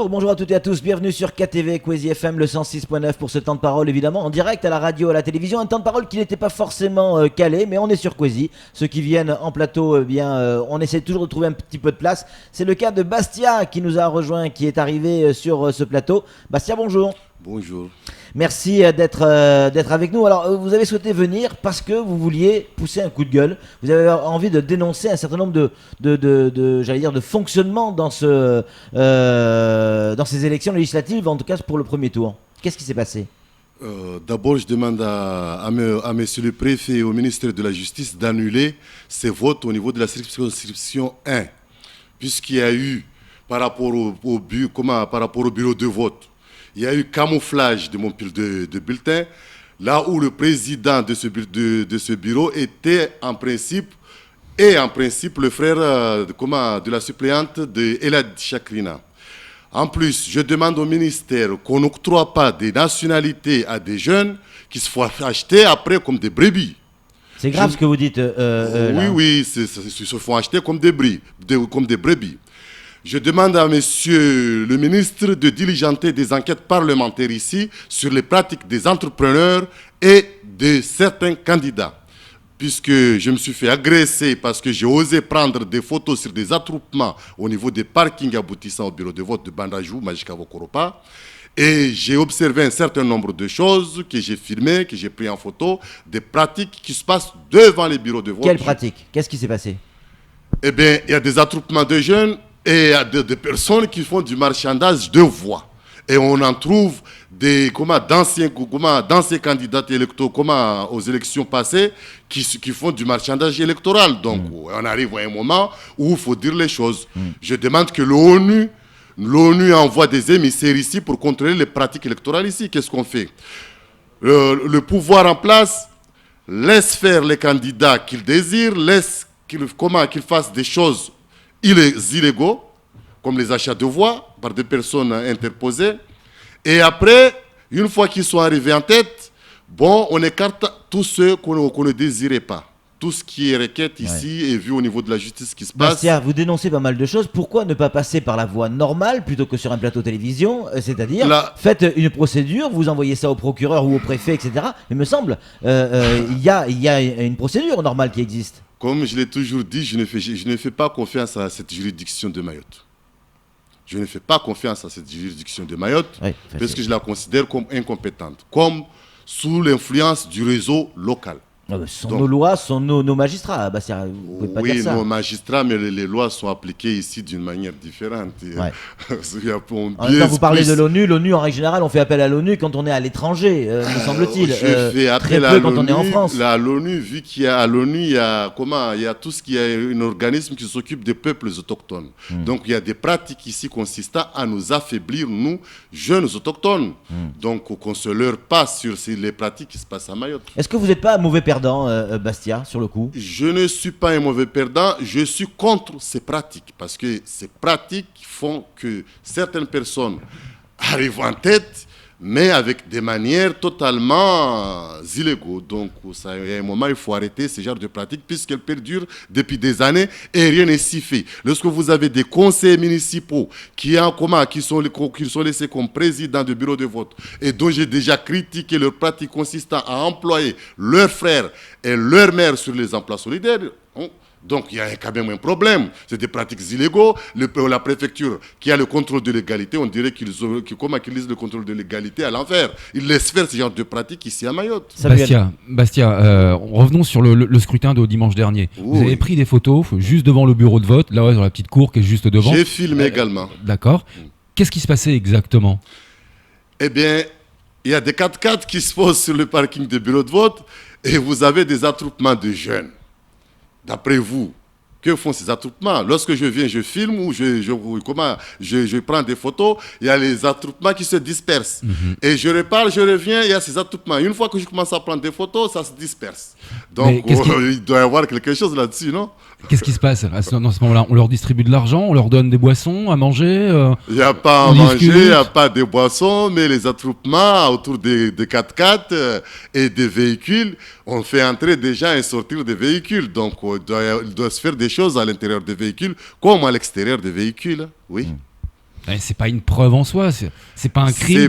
Bonjour à toutes et à tous, bienvenue sur KTV Kwezi FM, le 106.9 pour ce temps de parole, évidemment en direct à la radio, à la télévision, un temps de parole qui n'était pas forcément calé, mais on est sur Kwezi. Ceux qui viennent en plateau, on essaie toujours de trouver un petit peu de place. C'est le cas de Bastia qui nous a rejoint, qui est arrivé sur ce plateau. Bastia, bonjour. Bonjour. Merci d'être avec nous. Alors, vous avez souhaité venir parce que vous vouliez pousser un coup de gueule. Vous avez envie de dénoncer un certain nombre de fonctionnements dans ces élections législatives, en tout cas pour le premier tour. Qu'est-ce qui s'est passé ? D'abord, je demande à monsieur le préfet et au ministère de la Justice d'annuler ces votes au niveau de la circonscription 1, puisqu'il y a eu, par rapport au bureau de vote, il y a eu camouflage de mon pile de bulletins, là où le président de ce bureau était en principe le frère de la suppléante de Elad Chakrina. En plus, je demande au ministère qu'on n'octroie pas des nationalités à des jeunes qui se font acheter après comme des brebis. C'est grave ce que vous dites. Oui, ils se font acheter comme des brebis. Je demande à monsieur le ministre de diligenter des enquêtes parlementaires ici sur les pratiques des entrepreneurs et de certains candidats. Puisque je me suis fait agresser parce que j'ai osé prendre des photos sur des attroupements au niveau des parkings aboutissant au bureau de vote de Bandrajou, Majikavo Koropa. Et j'ai observé un certain nombre de choses que j'ai filmées, que j'ai pris en photo, des pratiques qui se passent devant les bureaux de vote. Quelles pratiques ? Qu'est-ce qui s'est passé ? Eh bien, il y a des attroupements de jeunes et il y a des personnes qui font du marchandage de voix. Et on en trouve d'anciens candidats électoraux aux élections passées qui font du marchandage électoral. Donc, on arrive à un moment où il faut dire les choses. Je demande que l'ONU envoie des émissaires ici pour contrôler les pratiques électorales ici. Qu'est-ce qu'on fait ? Le pouvoir en place laisse faire les candidats qu'ils désirent, laisse qu'ils fassent des choses illégaux, comme les achats de voix par des personnes interposées. Et après, une fois qu'ils sont arrivés en tête, on écarte tous ceux qu'on ne désirait pas. Tout ce qui est requête ici est vu au niveau de la justice qui se passe. Bastia, vous dénoncez pas mal de choses. Pourquoi ne pas passer par la voie normale plutôt que sur un plateau télévision ? C'est-à-dire, faites une procédure, vous envoyez ça au procureur ou au préfet, etc. Il me semble, il y a une procédure normale qui existe. Comme je l'ai toujours dit, je ne fais pas confiance à cette juridiction de Mayotte. Je ne fais pas confiance à cette juridiction de Mayotte parce que je la considère comme incompétente, comme sous l'influence du réseau local. Nos lois, sont nos magistrats, Bastia, vous pouvez pas dire ça. Oui, nos magistrats, mais les lois sont appliquées ici d'une manière différente. En même temps, vous parlez de l'ONU, en règle générale, on fait appel à l'ONU quand on est à l'étranger, me semble-t-il. Je fais appel très peu quand on est en France. À l'ONU, vu qu'il y a à l'ONU, il y a tout ce qui est un organisme qui s'occupe des peuples autochtones. Donc, il y a des pratiques ici consistant à nous affaiblir, nous, jeunes autochtones. Donc, qu'on ne se leurre pas sur les pratiques qui se passent à Mayotte. Est-ce que vous n'êtes pas un mauvais perdant, Bastia, sur le coup ? Je ne suis pas un mauvais perdant, je suis contre ces pratiques, parce que ces pratiques font que certaines personnes arrivent en tête, mais avec des manières totalement illégaux. Donc, à un moment, il faut arrêter ce genre de pratiques, puisqu'elles perdurent depuis des années et rien n'est si fait. Lorsque vous avez des conseillers municipaux qui sont laissés comme présidents de bureau de vote et dont j'ai déjà critiqué leur pratique consistant à employer leurs frères et leurs mères sur les emplois solidaires, donc il y a quand même un problème. C'est des pratiques illégaux. La préfecture qui a le contrôle de l'égalité, on dirait qu'ils lisent le contrôle de l'égalité à l'envers. Ils laissent faire ce genre de pratiques ici à Mayotte. Bastia, revenons sur le scrutin de dimanche dernier. Vous avez pris des photos juste devant le bureau de vote, là dans la petite cour qui est juste devant. J'ai filmé également. D'accord. Qu'est-ce qui se passait exactement ? Eh bien, il y a des 4x4 qui se posent sur le parking des bureaux de vote et vous avez des attroupements de jeunes. D'après vous, que font ces attroupements ? Lorsque je viens, je filme ou je prends des photos, il y a les attroupements qui se dispersent. Et je repars, je reviens, il y a ces attroupements. Une fois que je commence à prendre des photos, ça se disperse. Donc, il doit y avoir quelque chose là-dessus, non ? Qu'est-ce qui se passe dans ce moment-là? On leur distribue de l'argent, on leur donne des boissons à manger. Il n'y a pas à manger, il n'y a pas de boissons, mais les attroupements autour des 4x4 et des véhicules, on fait entrer des gens et sortir des véhicules. Donc, il doit se faire des choses à l'intérieur des véhicules comme à l'extérieur des véhicules. Oui. C'est pas une preuve en soi, c'est pas un crime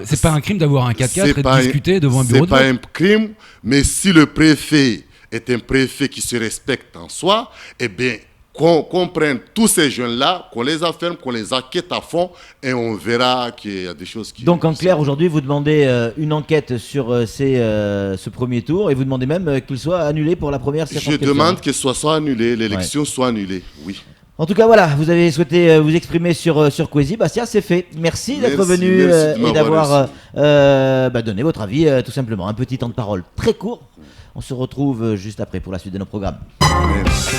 c'est pas un crime d'avoir un 4x4 et de discuter devant un bureau de vote. C'est pas un crime, mais si le préfet est un préfet qui se respecte en soi, eh bien, qu'on prenne tous ces jeunes-là, qu'on les enferme, qu'on les enquête à fond, et on verra qu'il y a des choses qui... Donc en clair, aujourd'hui, vous demandez une enquête sur ce premier tour, et vous demandez même qu'il soit annulé pour la première circonscription. Je demande que soit annulé, l'élection soit annulée, oui. En tout cas, voilà, vous avez souhaité vous exprimer sur Kwezi. Bastien, c'est fait. Merci d'être venu et d'avoir donné votre avis, tout simplement. Un petit temps de parole très court. On se retrouve juste après pour la suite de nos programmes. Merci.